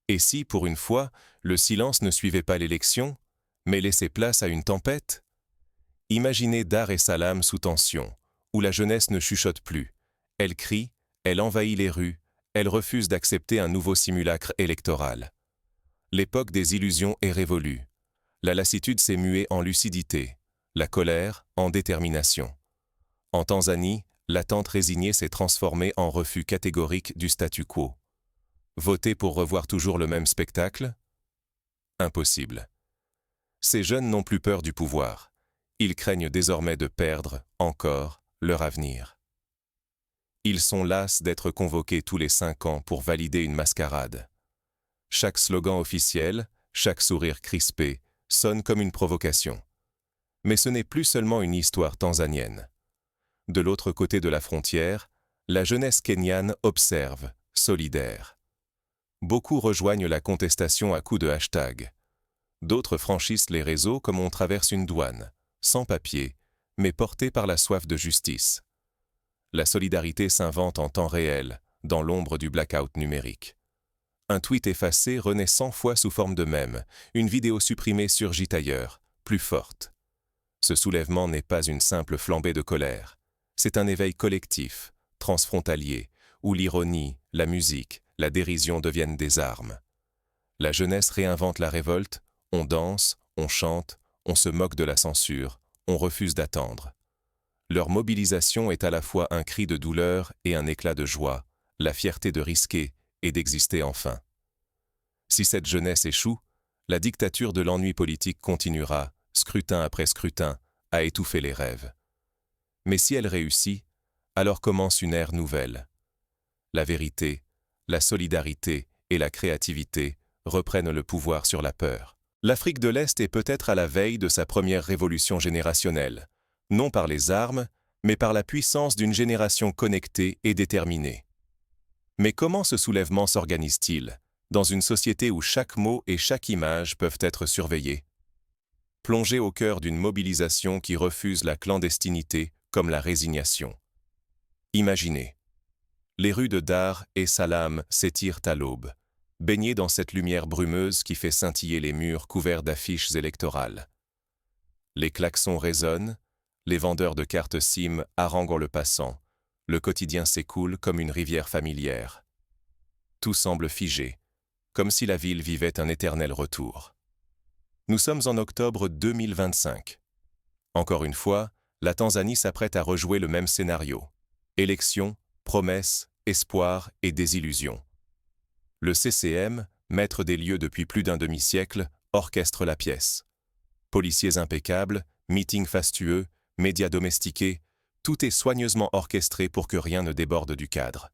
Et si, pour une fois, le silence ne suivait pas l'élection, mais laissait place à une tempête? Imaginez Dar es Salaam sous tension, où la jeunesse ne chuchote plus. Elle crie, elle envahit les rues, elle refuse d'accepter un nouveau simulacre électoral. L'époque des illusions est révolue. La lassitude s'est muée en lucidité, la colère en détermination. En Tanzanie, l'attente résignée s'est transformée en refus catégorique du statu quo. Voter pour revoir toujours le même spectacle? Impossible. Ces jeunes n'ont plus peur du pouvoir. Ils craignent désormais de perdre, encore, leur avenir. Ils sont las d'être convoqués tous les 5 ans pour valider une mascarade. Chaque slogan officiel, chaque sourire crispé, sonne comme une provocation. Mais ce n'est plus seulement une histoire tanzanienne. De l'autre côté de la frontière, la jeunesse kenyane observe, solidaire. Beaucoup rejoignent la contestation à coups de hashtag. D'autres franchissent les réseaux comme on traverse une douane, sans papier, mais portés par la soif de justice. La solidarité s'invente en temps réel, dans l'ombre du blackout numérique. Un tweet effacé renaît 100 fois sous forme de mème, une vidéo supprimée surgit ailleurs, plus forte. Ce soulèvement n'est pas une simple flambée de colère. C'est un éveil collectif, transfrontalier, où l'ironie, la musique, la dérision deviennent des armes. La jeunesse réinvente la révolte, on danse, on chante, on se moque de la censure, on refuse d'attendre. Leur mobilisation est à la fois un cri de douleur et un éclat de joie, la fierté de risquer et d'exister enfin. Si cette jeunesse échoue, la dictature de l'ennui politique continuera, scrutin après scrutin, à étouffer les rêves. Mais si elle réussit, alors commence une ère nouvelle. La vérité, la solidarité et la créativité reprennent le pouvoir sur la peur. L'Afrique de l'Est est peut-être à la veille de sa première révolution générationnelle, non par les armes, mais par la puissance d'une génération connectée et déterminée. Mais comment ce soulèvement s'organise-t-il, dans une société où chaque mot et chaque image peuvent être surveillés? Plongé au cœur d'une mobilisation qui refuse la clandestinité comme la résignation. Imaginez. Les rues de Dar es Salaam s'étirent à l'aube, baignées dans cette lumière brumeuse qui fait scintiller les murs couverts d'affiches électorales. Les klaxons résonnent, les vendeurs de cartes SIM haranguent le passant, le quotidien s'écoule comme une rivière familière. Tout semble figé, comme si la ville vivait un éternel retour. Nous sommes en octobre 2025. Encore une fois, la Tanzanie s'apprête à rejouer le même scénario. Élections, promesses, espoirs et désillusions. Le CCM, maître des lieux depuis plus d'un demi-siècle, orchestre la pièce. Policiers impeccables, meetings fastueux, médias domestiqués, tout est soigneusement orchestré pour que rien ne déborde du cadre.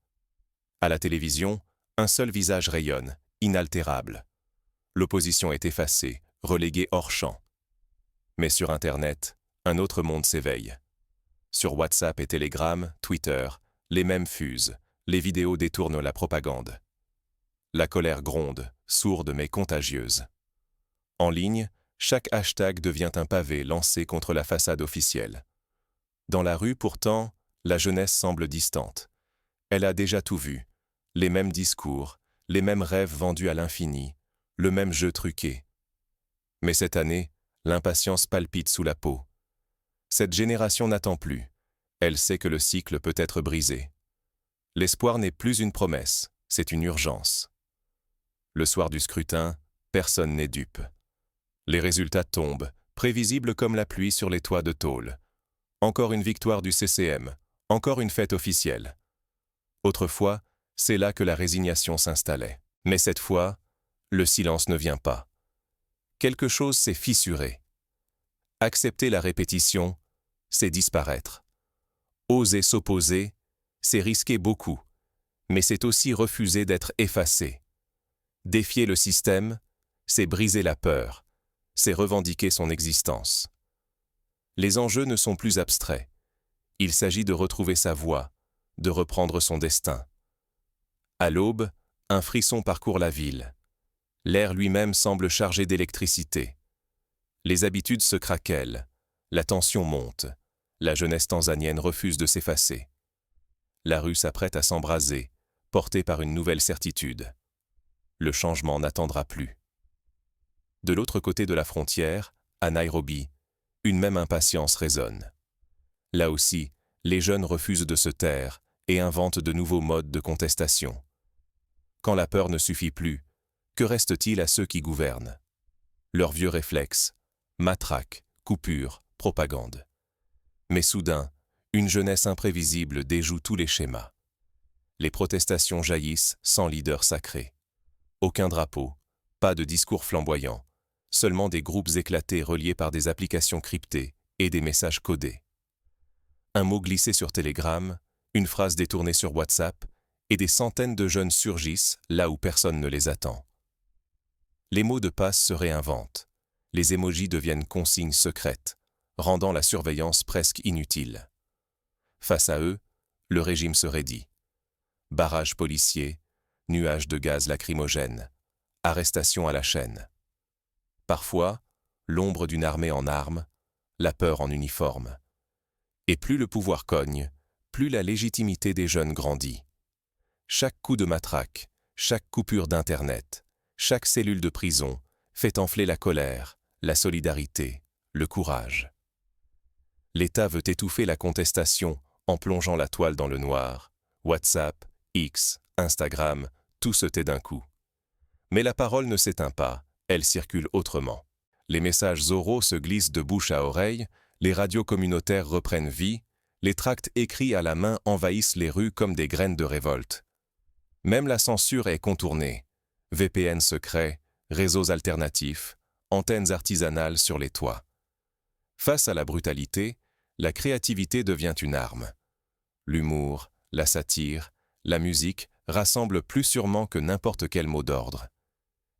À la télévision, un seul visage rayonne, inaltérable. L'opposition est effacée, reléguée hors champ. Mais sur Internet, un autre monde s'éveille. Sur WhatsApp et Telegram, Twitter, les mêmes fusent, les vidéos détournent la propagande. La colère gronde, sourde mais contagieuse. En ligne, chaque hashtag devient un pavé lancé contre la façade officielle. Dans la rue, pourtant, la jeunesse semble distante. Elle a déjà tout vu, les mêmes discours, les mêmes rêves vendus à l'infini, le même jeu truqué. Mais cette année, l'impatience palpite sous la peau. Cette génération n'attend plus. Elle sait que le cycle peut être brisé. L'espoir n'est plus une promesse, c'est une urgence. Le soir du scrutin, personne n'est dupe. Les résultats tombent, prévisibles comme la pluie sur les toits de tôle. Encore une victoire du CCM, encore une fête officielle. Autrefois, c'est là que la résignation s'installait. Mais cette fois, le silence ne vient pas. Quelque chose s'est fissuré. Accepter la répétition, c'est disparaître. Oser s'opposer, c'est risquer beaucoup, mais c'est aussi refuser d'être effacé. Défier le système, c'est briser la peur, c'est revendiquer son existence. Les enjeux ne sont plus abstraits. Il s'agit de retrouver sa voie, de reprendre son destin. À l'aube, un frisson parcourt la ville. L'air lui-même semble chargé d'électricité. Les habitudes se craquellent, la tension monte, la jeunesse tanzanienne refuse de s'effacer. La rue s'apprête à s'embraser, portée par une nouvelle certitude. Le changement n'attendra plus. De l'autre côté de la frontière, à Nairobi, une même impatience résonne. Là aussi, les jeunes refusent de se taire et inventent de nouveaux modes de contestation. Quand la peur ne suffit plus, que reste-t-il à ceux qui gouvernent? Leurs vieux réflexes, matraques, coupures, propagande. Mais soudain, une jeunesse imprévisible déjoue tous les schémas. Les protestations jaillissent sans leader sacré. Aucun drapeau, pas de discours flamboyants, seulement des groupes éclatés reliés par des applications cryptées et des messages codés. Un mot glissé sur Telegram, une phrase détournée sur WhatsApp, et des centaines de jeunes surgissent là où personne ne les attend. Les mots de passe se réinventent. Les émojis deviennent consignes secrètes, rendant la surveillance presque inutile. Face à eux, le régime se raidit. Barrages policiers, nuages de gaz lacrymogène, arrestations à la chaîne. Parfois, l'ombre d'une armée en armes, la peur en uniforme. Et plus le pouvoir cogne, plus la légitimité des jeunes grandit. Chaque coup de matraque, chaque coupure d'Internet, chaque cellule de prison fait enfler la colère, la solidarité, le courage. L'État veut étouffer la contestation en plongeant la toile dans le noir. WhatsApp, X, Instagram, tout se tait d'un coup. Mais la parole ne s'éteint pas, elle circule autrement. Les messages oraux se glissent de bouche à oreille, les radios communautaires reprennent vie, les tracts écrits à la main envahissent les rues comme des graines de révolte. Même la censure est contournée. VPN secrets, réseaux alternatifs, antennes artisanales sur les toits. Face à la brutalité, la créativité devient une arme. L'humour, la satire, la musique rassemblent plus sûrement que n'importe quel mot d'ordre.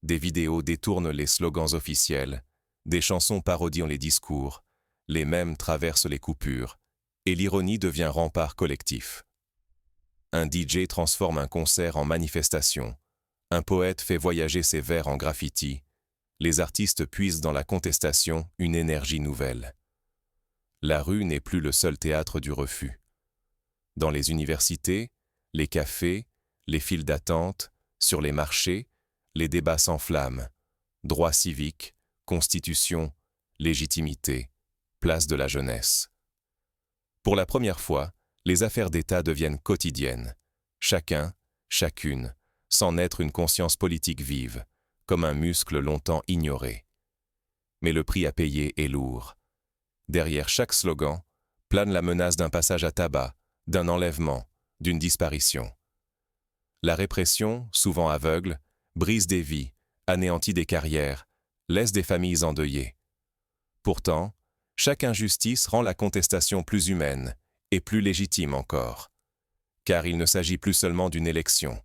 Des vidéos détournent les slogans officiels, des chansons parodient les discours, les mèmes traversent les coupures, et l'ironie devient rempart collectif. Un DJ transforme un concert en manifestation, un poète fait voyager ses vers en graffiti, les artistes puisent dans la contestation une énergie nouvelle. La rue n'est plus le seul théâtre du refus. Dans les universités, les cafés, les files d'attente, sur les marchés, les débats s'enflamment. Droits civiques, constitution, légitimité, place de la jeunesse. Pour la première fois, les affaires d'État deviennent quotidiennes. Chacun, chacune, sans naître une conscience politique vive, comme un muscle longtemps ignoré. Mais le prix à payer est lourd. Derrière chaque slogan, plane la menace d'un passage à tabac, d'un enlèvement, d'une disparition. La répression, souvent aveugle, brise des vies, anéantit des carrières, laisse des familles endeuillées. Pourtant, chaque injustice rend la contestation plus humaine et plus légitime encore. Car il ne s'agit plus seulement d'une élection.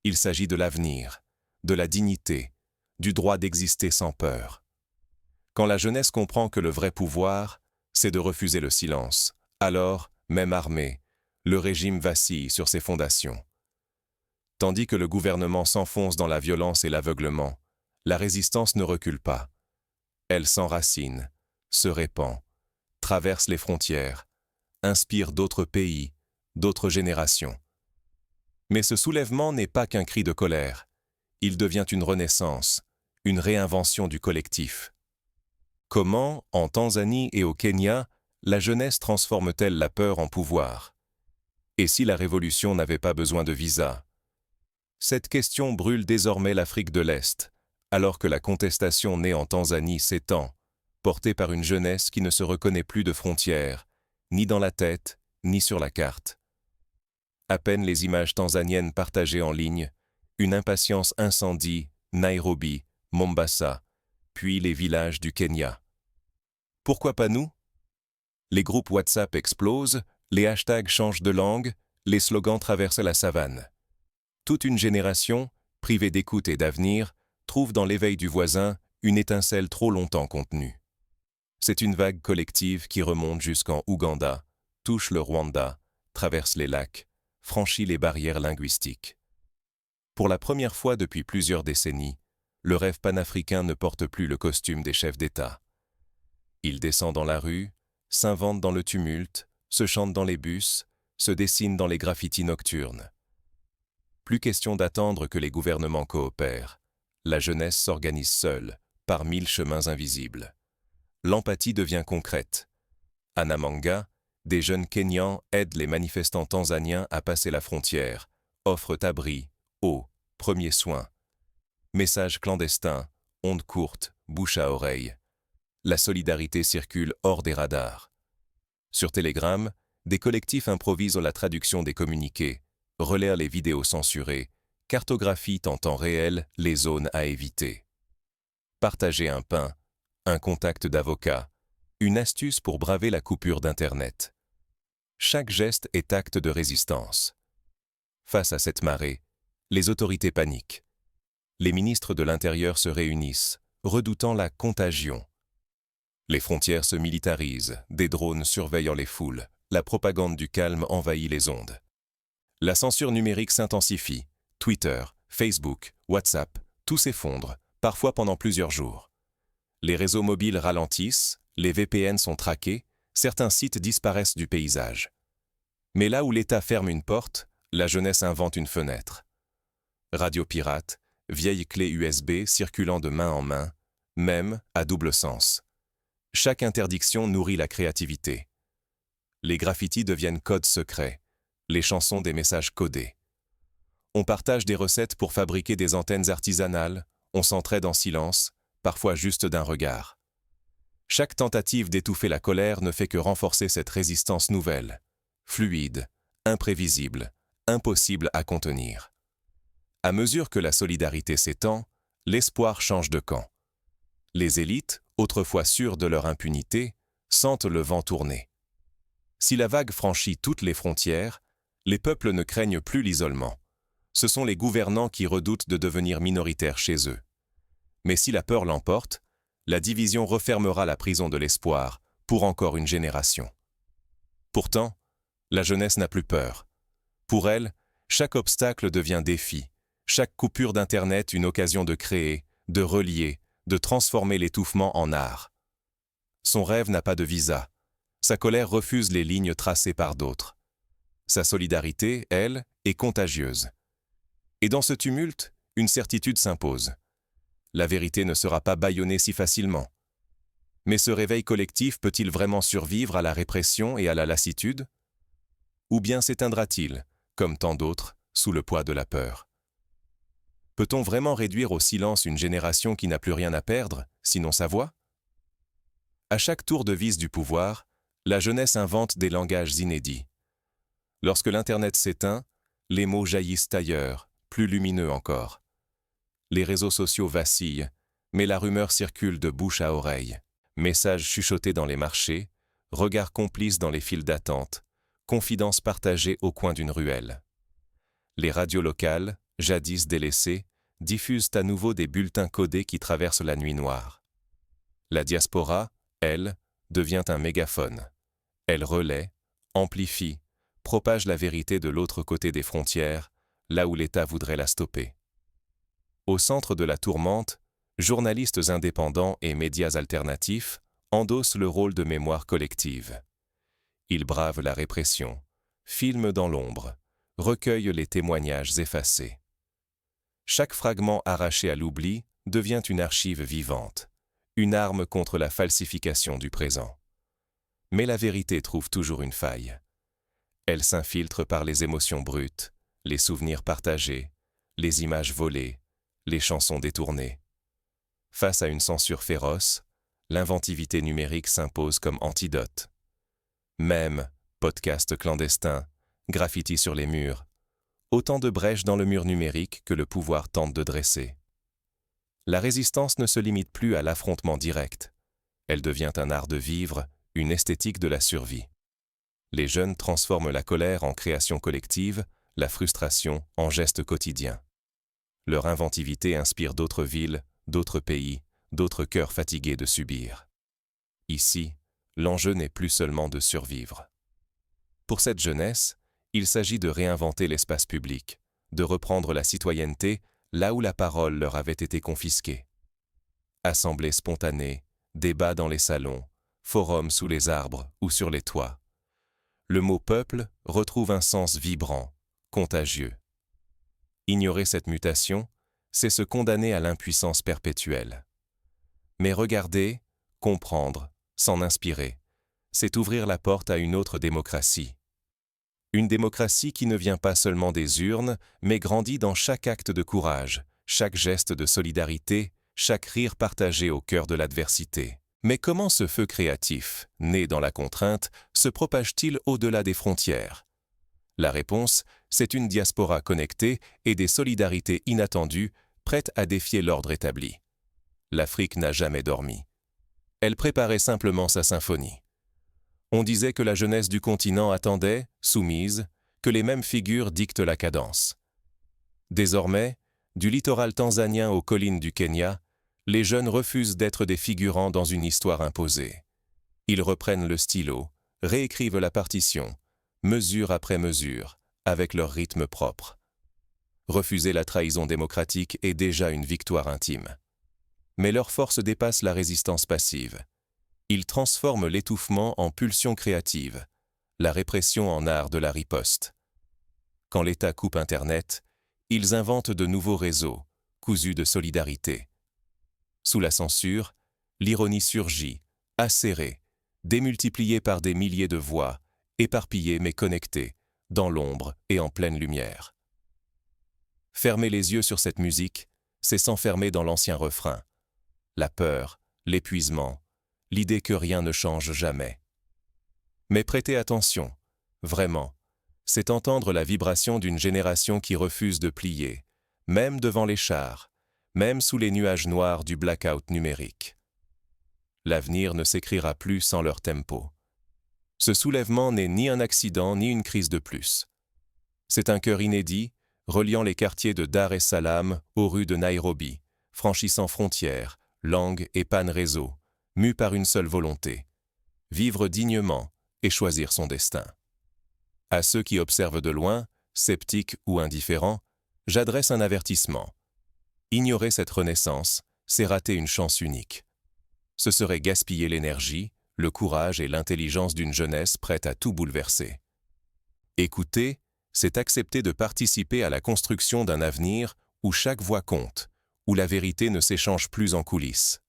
Il s'agit de l'avenir, de la dignité, du droit d'exister sans peur. Quand la jeunesse comprend que le vrai pouvoir, c'est de refuser le silence, alors, même armé, le régime vacille sur ses fondations. Tandis que le gouvernement s'enfonce dans la violence et l'aveuglement, la résistance ne recule pas. Elle s'enracine, se répand, traverse les frontières, inspire d'autres pays, d'autres générations. Mais ce soulèvement n'est pas qu'un cri de colère. Il devient une renaissance, une réinvention du collectif. Comment, en Tanzanie et au Kenya, la jeunesse transforme-t-elle la peur en pouvoir? Et si la révolution n'avait pas besoin de visa? Cette question brûle désormais l'Afrique de l'Est, alors que la contestation née en Tanzanie s'étend, portée par une jeunesse qui ne se reconnaît plus de frontières, ni dans la tête, ni sur la carte. À peine les images tanzaniennes partagées en ligne, une impatience incendie Nairobi, Mombasa, puis les villages du Kenya. Pourquoi pas nous? Les groupes WhatsApp explosent, les hashtags changent de langue, les slogans traversent la savane. Toute une génération, privée d'écoute et d'avenir, trouve dans l'éveil du voisin une étincelle trop longtemps contenue. C'est une vague collective qui remonte jusqu'en Ouganda, touche le Rwanda, traverse les lacs, franchit les barrières linguistiques. Pour la première fois depuis plusieurs décennies, le rêve panafricain ne porte plus le costume des chefs d'État. Il descend dans la rue, s'invente dans le tumulte, se chante dans les bus, se dessine dans les graffitis nocturnes. Plus question d'attendre que les gouvernements coopèrent. La jeunesse s'organise seule, par 1000 chemins invisibles. L'empathie devient concrète. À Namanga, des jeunes Kenyans aident les manifestants tanzaniens à passer la frontière, offrent abri, eau, premiers soins. Messages clandestins, ondes courtes, bouche à oreille. La solidarité circule hors des radars. Sur Telegram, des collectifs improvisent la traduction des communiqués, relaient les vidéos censurées, cartographient en temps réel les zones à éviter. Partager un pain, un contact d'avocat, une astuce pour braver la coupure d'Internet. Chaque geste est acte de résistance. Face à cette marée, les autorités paniquent. Les ministres de l'Intérieur se réunissent, redoutant la contagion. Les frontières se militarisent, des drones surveillant les foules, la propagande du calme envahit les ondes. La censure numérique s'intensifie. Twitter, Facebook, WhatsApp, tout s'effondre, parfois pendant plusieurs jours. Les réseaux mobiles ralentissent, les VPN sont traqués, certains sites disparaissent du paysage. Mais là où l'État ferme une porte, la jeunesse invente une fenêtre. Radio pirate, vieille clé USB circulant de main en main, même à double sens. Chaque interdiction nourrit la créativité. Les graffitis deviennent codes secrets, les chansons des messages codés. On partage des recettes pour fabriquer des antennes artisanales, on s'entraide en silence, parfois juste d'un regard. Chaque tentative d'étouffer la colère ne fait que renforcer cette résistance nouvelle, fluide, imprévisible, impossible à contenir. À mesure que la solidarité s'étend, l'espoir change de camp. Les élites, autrefois sûres de leur impunité, sentent le vent tourner. Si la vague franchit toutes les frontières, les peuples ne craignent plus l'isolement. Ce sont les gouvernants qui redoutent de devenir minoritaires chez eux. Mais si la peur l'emporte, la division refermera la prison de l'espoir pour encore une génération. Pourtant, la jeunesse n'a plus peur. Pour elle, chaque obstacle devient défi, chaque coupure d'Internet une occasion de créer, de relier, de transformer l'étouffement en art. Son rêve n'a pas de visa. Sa colère refuse les lignes tracées par d'autres. Sa solidarité, elle, est contagieuse. Et dans ce tumulte, une certitude s'impose. La vérité ne sera pas bâillonnée si facilement. Mais ce réveil collectif peut-il vraiment survivre à la répression et à la lassitude? Ou bien s'éteindra-t-il, comme tant d'autres, sous le poids de la peur? Peut-on vraiment réduire au silence une génération qui n'a plus rien à perdre, sinon sa voix? À chaque tour de vis du pouvoir, la jeunesse invente des langages inédits. Lorsque l'Internet s'éteint, les mots jaillissent ailleurs, plus lumineux encore. Les réseaux sociaux vacillent, mais la rumeur circule de bouche à oreille. Messages chuchotés dans les marchés, regards complices dans les files d'attente, confidences partagées au coin d'une ruelle. Les radios locales, jadis délaissées, diffusent à nouveau des bulletins codés qui traversent la nuit noire. La diaspora, elle, devient un mégaphone. Elle relaie, amplifie, propage la vérité de l'autre côté des frontières, là où l'État voudrait la stopper. Au centre de la tourmente, journalistes indépendants et médias alternatifs endossent le rôle de mémoire collective. Ils bravent la répression, filment dans l'ombre, recueillent les témoignages effacés. Chaque fragment arraché à l'oubli devient une archive vivante, une arme contre la falsification du présent. Mais la vérité trouve toujours une faille. Elle s'infiltre par les émotions brutes, les souvenirs partagés, les images volées, les chansons détournées. Face à une censure féroce, l'inventivité numérique s'impose comme antidote. Mèmes, podcasts clandestins, graffitis sur les murs, autant de brèches dans le mur numérique que le pouvoir tente de dresser. La résistance ne se limite plus à l'affrontement direct. Elle devient un art de vivre, une esthétique de la survie. Les jeunes transforment la colère en création collective, la frustration en geste quotidien. Leur inventivité inspire d'autres villes, d'autres pays, d'autres cœurs fatigués de subir. Ici, l'enjeu n'est plus seulement de survivre. Pour cette jeunesse, il s'agit de réinventer l'espace public, de reprendre la citoyenneté là où la parole leur avait été confisquée. Assemblées spontanées, débats dans les salons, forums sous les arbres ou sur les toits. Le mot « peuple » retrouve un sens vibrant, contagieux. Ignorer cette mutation, c'est se condamner à l'impuissance perpétuelle. Mais regarder, comprendre, s'en inspirer, c'est ouvrir la porte à une autre démocratie. Une démocratie qui ne vient pas seulement des urnes, mais grandit dans chaque acte de courage, chaque geste de solidarité, chaque rire partagé au cœur de l'adversité. Mais comment ce feu créatif, né dans la contrainte, se propage-t-il au-delà des frontières? La réponse, c'est une diaspora connectée et des solidarités inattendues, prêtes à défier l'ordre établi. L'Afrique n'a jamais dormi. Elle préparait simplement sa symphonie. On disait que la jeunesse du continent attendait, soumise, que les mêmes figures dictent la cadence. Désormais, du littoral tanzanien aux collines du Kenya, les jeunes refusent d'être des figurants dans une histoire imposée. Ils reprennent le stylo, réécrivent la partition, mesure après mesure, avec leur rythme propre. Refuser la trahison démocratique est déjà une victoire intime. Mais leur force dépasse la résistance passive. Ils transforment l'étouffement en pulsion créative, la répression en art de la riposte. Quand l'État coupe Internet, ils inventent de nouveaux réseaux, cousus de solidarité. Sous la censure, l'ironie surgit, acérée, démultipliée par des milliers de voix, éparpillées mais connectées, dans l'ombre et en pleine lumière. Fermer les yeux sur cette musique, c'est s'enfermer dans l'ancien refrain. La peur, l'épuisement, l'idée que rien ne change jamais. Mais prêtez attention, vraiment, c'est entendre la vibration d'une génération qui refuse de plier, même devant les chars, même sous les nuages noirs du blackout numérique. L'avenir ne s'écrira plus sans leur tempo. Ce soulèvement n'est ni un accident ni une crise de plus. C'est un cœur inédit, reliant les quartiers de Dar es Salaam aux rues de Nairobi, franchissant frontières, langues et pannes réseaux, mu par une seule volonté, vivre dignement et choisir son destin. À ceux qui observent de loin, sceptiques ou indifférents, j'adresse un avertissement. Ignorer cette renaissance, c'est rater une chance unique. Ce serait gaspiller l'énergie, le courage et l'intelligence d'une jeunesse prête à tout bouleverser. Écouter, c'est accepter de participer à la construction d'un avenir où chaque voix compte, où la vérité ne s'échange plus en coulisses.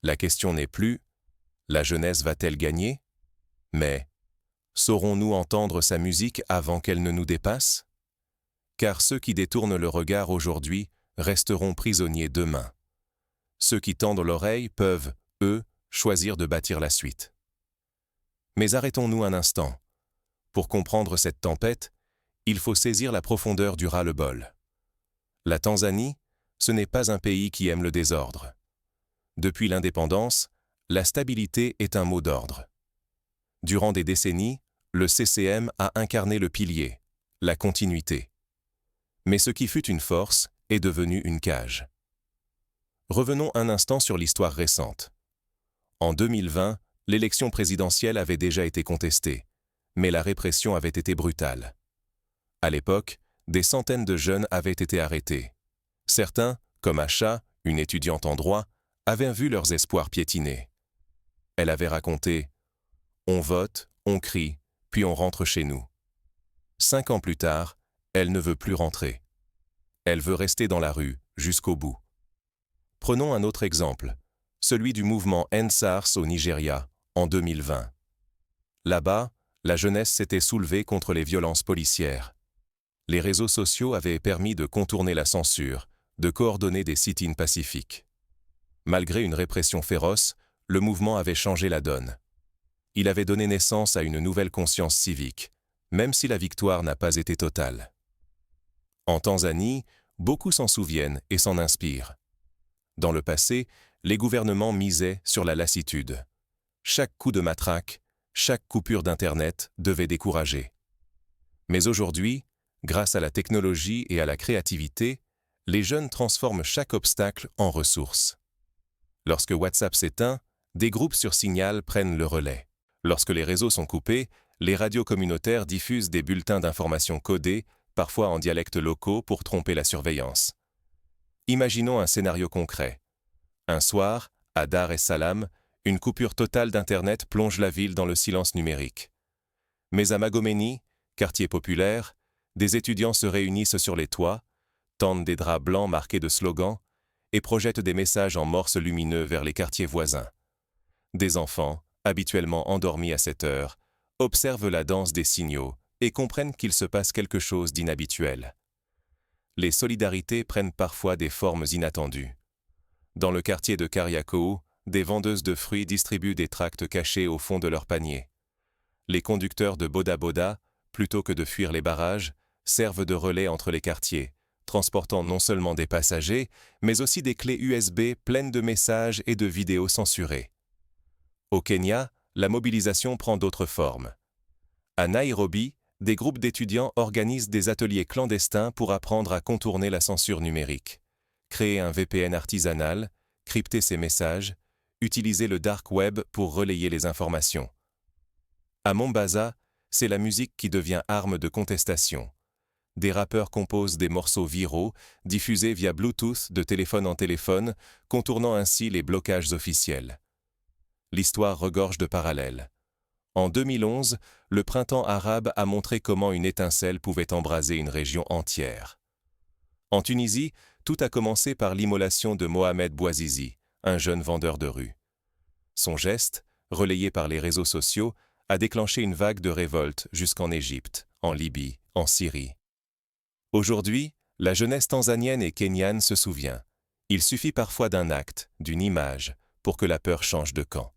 La question n'est plus « la jeunesse va-t-elle gagner ?» mais « saurons-nous entendre sa musique avant qu'elle ne nous dépasse ?» Car ceux qui détournent le regard aujourd'hui resteront prisonniers demain. Ceux qui tendent l'oreille peuvent, eux, choisir de bâtir la suite. Mais arrêtons-nous un instant. Pour comprendre cette tempête, il faut saisir la profondeur du ras-le-bol. La Tanzanie, ce n'est pas un pays qui aime le désordre. Depuis l'indépendance, la stabilité est un mot d'ordre. Durant des décennies, le CCM a incarné le pilier, la continuité. Mais ce qui fut une force est devenu une cage. Revenons un instant sur l'histoire récente. En 2020, l'élection présidentielle avait déjà été contestée, mais la répression avait été brutale. À l'époque, des centaines de jeunes avaient été arrêtés. Certains, comme Acha, une étudiante en droit, avaient vu leurs espoirs piétinés. Elle avait raconté « On vote, on crie, puis on rentre chez nous. » 5 ans plus tard, elle ne veut plus rentrer. Elle veut rester dans la rue, jusqu'au bout. Prenons un autre exemple, celui du mouvement End-SARS au Nigeria, en 2020. Là-bas, la jeunesse s'était soulevée contre les violences policières. Les réseaux sociaux avaient permis de contourner la censure, de coordonner des sit-ins pacifiques. Malgré une répression féroce, le mouvement avait changé la donne. Il avait donné naissance à une nouvelle conscience civique, même si la victoire n'a pas été totale. En Tanzanie, beaucoup s'en souviennent et s'en inspirent. Dans le passé, les gouvernements misaient sur la lassitude. Chaque coup de matraque, chaque coupure d'Internet devait décourager. Mais aujourd'hui, grâce à la technologie et à la créativité, les jeunes transforment chaque obstacle en ressources. Lorsque WhatsApp s'éteint, des groupes sur Signal prennent le relais. Lorsque les réseaux sont coupés, les radios communautaires diffusent des bulletins d'information codés, parfois en dialectes locaux pour tromper la surveillance. Imaginons un scénario concret. Un soir, à Dar es Salaam, une coupure totale d'Internet plonge la ville dans le silence numérique. Mais à Magomeni, quartier populaire, des étudiants se réunissent sur les toits, tendent des draps blancs marqués de slogans et projettent des messages en morse lumineux vers les quartiers voisins. Des enfants, habituellement endormis à cette heure, observent la danse des signaux et comprennent qu'il se passe quelque chose d'inhabituel. Les solidarités prennent parfois des formes inattendues. Dans le quartier de Kariakou, des vendeuses de fruits distribuent des tracts cachés au fond de leur panier. Les conducteurs de Boda Boda, plutôt que de fuir les barrages, servent de relais entre les quartiers, transportant non seulement des passagers, mais aussi des clés USB pleines de messages et de vidéos censurées. Au Kenya, la mobilisation prend d'autres formes. À Nairobi, des groupes d'étudiants organisent des ateliers clandestins pour apprendre à contourner la censure numérique, créer un VPN artisanal, crypter ses messages, utiliser le dark web pour relayer les informations. À Mombasa, c'est la musique qui devient arme de contestation. Des rappeurs composent des morceaux viraux, diffusés via Bluetooth de téléphone en téléphone, contournant ainsi les blocages officiels. L'histoire regorge de parallèles. En 2011, le printemps arabe a montré comment une étincelle pouvait embraser une région entière. En Tunisie, tout a commencé par l'immolation de Mohamed Bouazizi, un jeune vendeur de rue. Son geste, relayé par les réseaux sociaux, a déclenché une vague de révolte jusqu'en Égypte, en Libye, en Syrie. Aujourd'hui, la jeunesse tanzanienne et kenyane se souvient. Il suffit parfois d'un acte, d'une image, pour que la peur change de camp.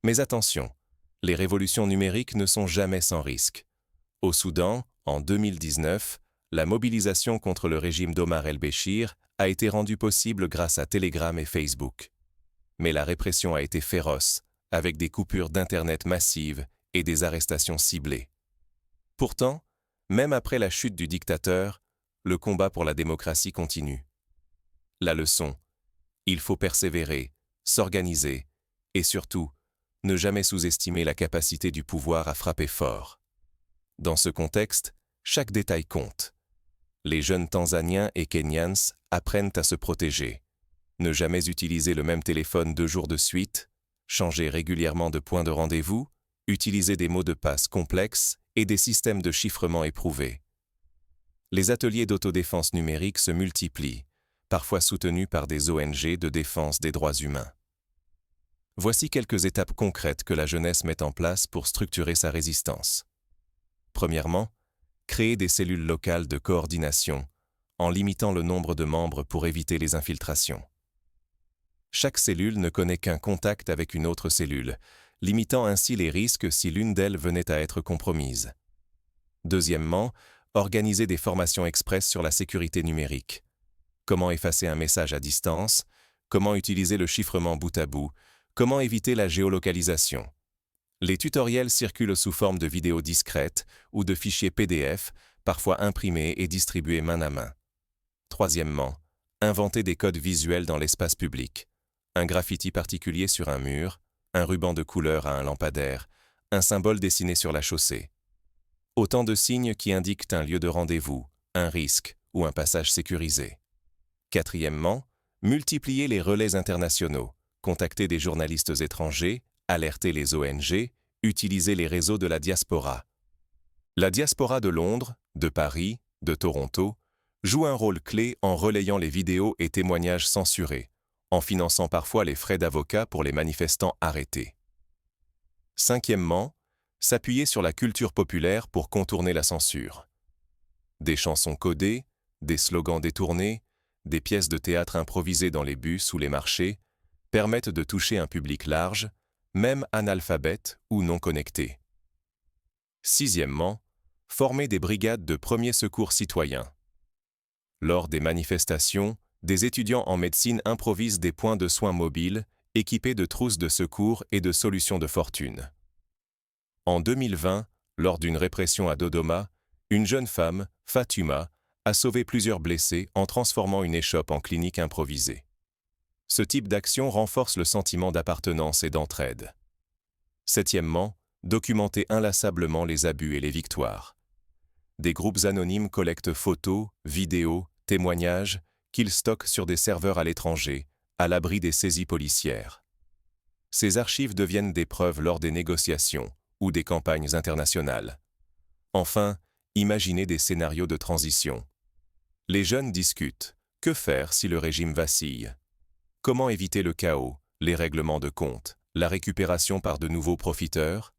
Mais attention, les révolutions numériques ne sont jamais sans risque. Au Soudan, en 2019, la mobilisation contre le régime d'Omar el-Béchir a été rendue possible grâce à Telegram et Facebook. Mais la répression a été féroce, avec des coupures d'Internet massives et des arrestations ciblées. Pourtant, même après la chute du dictateur, le combat pour la démocratie continue. La leçon, il faut persévérer, s'organiser et surtout, ne jamais sous-estimer la capacité du pouvoir à frapper fort. Dans ce contexte, chaque détail compte. Les jeunes Tanzaniens et Kenyans apprennent à se protéger. Ne jamais utiliser le même téléphone 2 jours de suite, changer régulièrement de point de rendez-vous, utiliser des mots de passe complexes et des systèmes de chiffrement éprouvés. Les ateliers d'autodéfense numérique se multiplient, parfois soutenus par des ONG de défense des droits humains. Voici quelques étapes concrètes que la jeunesse met en place pour structurer sa résistance. Premièrement, créer des cellules locales de coordination, en limitant le nombre de membres pour éviter les infiltrations. Chaque cellule ne connaît qu'un contact avec une autre cellule, limitant ainsi les risques si l'une d'elles venait à être compromise. Deuxièmement, organiser des formations express sur la sécurité numérique. Comment effacer un message à distance, comment utiliser le chiffrement bout à bout, comment éviter la géolocalisation. Les tutoriels circulent sous forme de vidéos discrètes ou de fichiers PDF, parfois imprimés et distribués main à main. Troisièmement, inventer des codes visuels dans l'espace public. Un graffiti particulier sur un mur, un ruban de couleur à un lampadaire, un symbole dessiné sur la chaussée. Autant de signes qui indiquent un lieu de rendez-vous, un risque ou un passage sécurisé. Quatrièmement, multiplier les relais internationaux, contacter des journalistes étrangers, alerter les ONG, utiliser les réseaux de la diaspora. La diaspora de Londres, de Paris, de Toronto, joue un rôle clé en relayant les vidéos et témoignages censurés, en finançant parfois les frais d'avocats pour les manifestants arrêtés. Cinquièmement, s'appuyer sur la culture populaire pour contourner la censure. Des chansons codées, des slogans détournés, des pièces de théâtre improvisées dans les bus ou les marchés permettent de toucher un public large, même analphabète ou non connecté. Sixièmement, former des brigades de premiers secours citoyens. Lors des manifestations, des étudiants en médecine improvisent des points de soins mobiles équipés de trousses de secours et de solutions de fortune. En 2020, lors d'une répression à Dodoma, une jeune femme, Fatuma, a sauvé plusieurs blessés en transformant une échoppe en clinique improvisée. Ce type d'action renforce le sentiment d'appartenance et d'entraide. Septièmement, documenter inlassablement les abus et les victoires. Des groupes anonymes collectent photos, vidéos, témoignages qu'ils stockent sur des serveurs à l'étranger, à l'abri des saisies policières. Ces archives deviennent des preuves lors des négociations ou des campagnes internationales. Enfin, imaginez des scénarios de transition. Les jeunes discutent. Que faire si le régime vacille? Comment éviter le chaos, les règlements de compte, la récupération par de nouveaux profiteurs?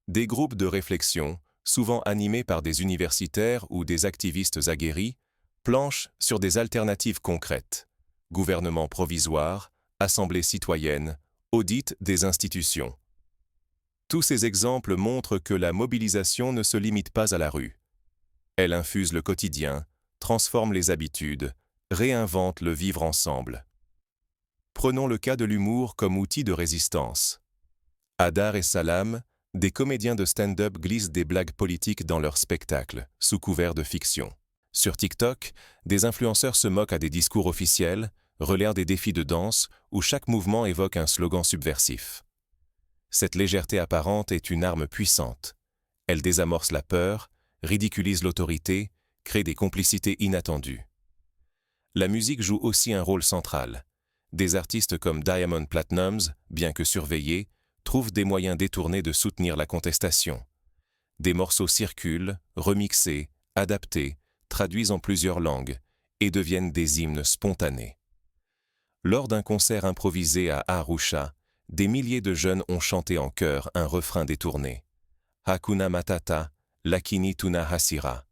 Des groupes de réflexion, souvent animés par des universitaires ou des activistes aguerris, planchent sur des alternatives concrètes. Gouvernement provisoire, assemblée citoyenne, audit des institutions. Tous ces exemples montrent que la mobilisation ne se limite pas à la rue. Elle infuse le quotidien, transforme les habitudes, réinvente le vivre ensemble. Prenons le cas de l'humour comme outil de résistance. À Dar es Salaam, des comédiens de stand-up glissent des blagues politiques dans leurs spectacles, sous couvert de fiction. Sur TikTok, des influenceurs se moquent à des discours officiels, relaient des défis de danse où chaque mouvement évoque un slogan subversif. Cette légèreté apparente est une arme puissante. Elle désamorce la peur, ridiculise l'autorité, crée des complicités inattendues. La musique joue aussi un rôle central. Des artistes comme Diamond Platnumz, bien que surveillés, trouvent des moyens détournés de soutenir la contestation. Des morceaux circulent, remixés, adaptés, traduits en plusieurs langues, et deviennent des hymnes spontanés. Lors d'un concert improvisé à Arusha, des milliers de jeunes ont chanté en chœur un refrain détourné. Hakuna Matata, Lakini Tuna Hasira.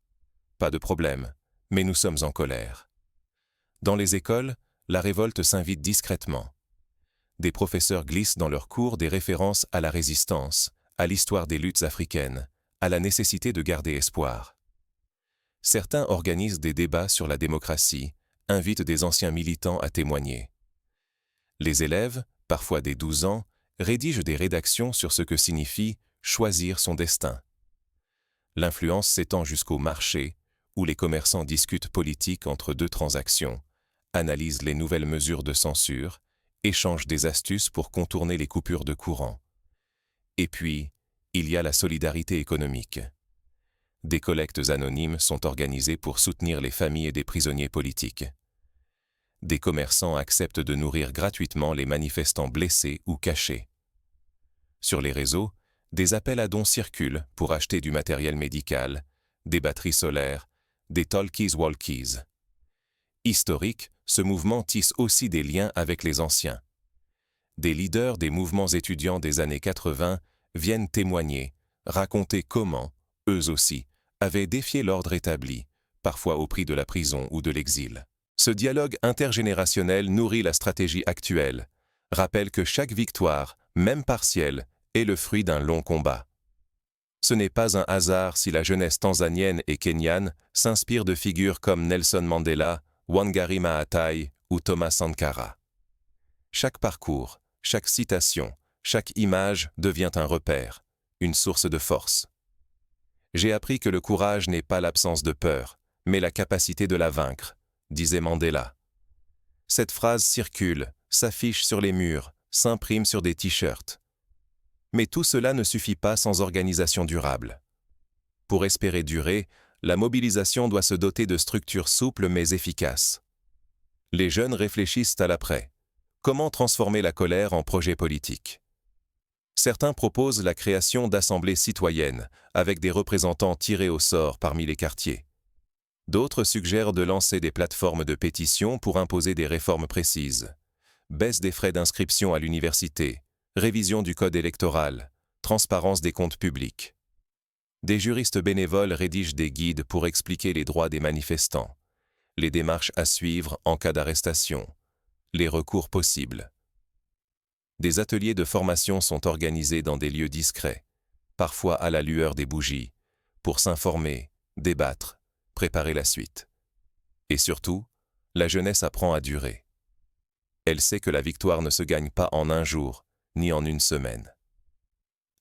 Pas de problème, mais nous sommes en colère. Dans les écoles, la révolte s'invite discrètement. Des professeurs glissent dans leurs cours des références à la résistance, à l'histoire des luttes africaines, à la nécessité de garder espoir. Certains organisent des débats sur la démocratie, invitent des anciens militants à témoigner. Les élèves, parfois dès 12 ans, rédigent des rédactions sur ce que signifie choisir son destin. L'influence s'étend jusqu'au marché, où les commerçants discutent politique entre deux transactions, analysent les nouvelles mesures de censure, échangent des astuces pour contourner les coupures de courant. Et puis, il y a la solidarité économique. Des collectes anonymes sont organisées pour soutenir les familles des prisonniers politiques. Des commerçants acceptent de nourrir gratuitement les manifestants blessés ou cachés. Sur les réseaux, des appels à dons circulent pour acheter du matériel médical, des batteries solaires, des talkies-walkies. Historique, ce mouvement tisse aussi des liens avec les anciens. Des leaders des mouvements étudiants des années 80 viennent témoigner, raconter comment, eux aussi, avaient défié l'ordre établi, parfois au prix de la prison ou de l'exil. Ce dialogue intergénérationnel nourrit la stratégie actuelle, rappelle que chaque victoire, même partielle, est le fruit d'un long combat. Ce n'est pas un hasard si la jeunesse tanzanienne et kenyane s'inspire de figures comme Nelson Mandela, Wangari Maathai ou Thomas Sankara. Chaque parcours, chaque citation, chaque image devient un repère, une source de force. J'ai appris que le courage n'est pas l'absence de peur, mais la capacité de la vaincre, disait Mandela. Cette phrase circule, s'affiche sur les murs, s'imprime sur des t-shirts. Mais tout cela ne suffit pas sans organisation durable. Pour espérer durer, la mobilisation doit se doter de structures souples mais efficaces. Les jeunes réfléchissent à l'après. Comment transformer la colère en projet politique? Certains proposent la création d'assemblées citoyennes, avec des représentants tirés au sort parmi les quartiers. D'autres suggèrent de lancer des plateformes de pétition pour imposer des réformes précises. Baisse des frais d'inscription à l'université, révision du code électoral, transparence des comptes publics. Des juristes bénévoles rédigent des guides pour expliquer les droits des manifestants, les démarches à suivre en cas d'arrestation, les recours possibles. Des ateliers de formation sont organisés dans des lieux discrets, parfois à la lueur des bougies, pour s'informer, débattre, préparer la suite. Et surtout, la jeunesse apprend à durer. Elle sait que la victoire ne se gagne pas en un jour, ni en une semaine.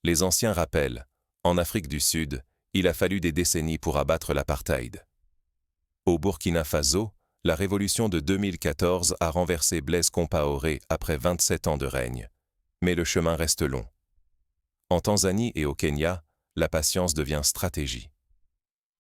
Les anciens rappellent, en Afrique du Sud, il a fallu des décennies pour abattre l'apartheid. Au Burkina Faso, la révolution de 2014 a renversé Blaise Compaoré après 27 ans de règne. Mais le chemin reste long. En Tanzanie et au Kenya, la patience devient stratégie.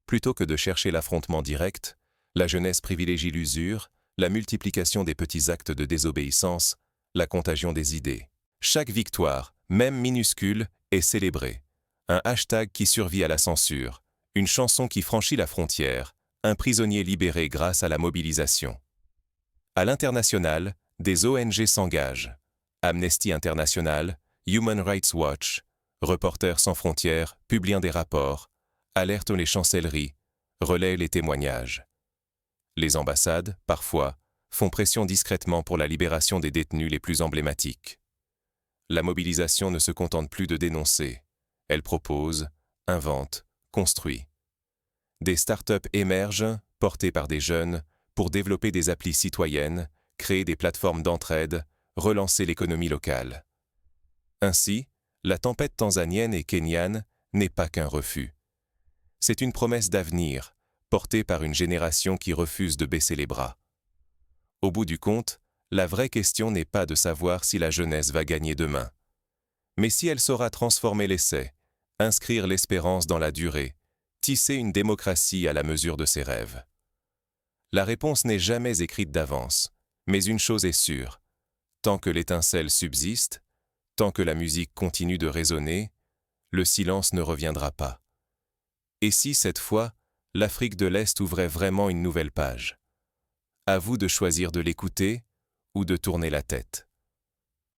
Plutôt que de chercher l'affrontement direct, la jeunesse privilégie l'usure, la multiplication des petits actes de désobéissance, la contagion des idées. Chaque victoire, même minuscule, est célébrée. Un hashtag qui survit à la censure, une chanson qui franchit la frontière, un prisonnier libéré grâce à la mobilisation. À l'international, des ONG s'engagent. Amnesty International, Human Rights Watch, Reporters sans frontières publient des rapports, alertent les chancelleries, relaient les témoignages. Les ambassades, parfois, font pression discrètement pour la libération des détenus les plus emblématiques. La mobilisation ne se contente plus de dénoncer. Elle propose, invente, construit. Des start-up émergent, portées par des jeunes, pour développer des applis citoyennes, créer des plateformes d'entraide, relancer l'économie locale. Ainsi, la tempête tanzanienne et kenyane n'est pas qu'un refus. C'est une promesse d'avenir, portée par une génération qui refuse de baisser les bras. Au bout du compte, la vraie question n'est pas de savoir si la jeunesse va gagner demain, mais si elle saura transformer l'essai, inscrire l'espérance dans la durée, tisser une démocratie à la mesure de ses rêves. La réponse n'est jamais écrite d'avance, mais une chose est sûre, tant que l'étincelle subsiste, tant que la musique continue de résonner, le silence ne reviendra pas. Et si, cette fois, l'Afrique de l'Est ouvrait vraiment une nouvelle page? À vous de choisir de l'écouter ou de tourner la tête.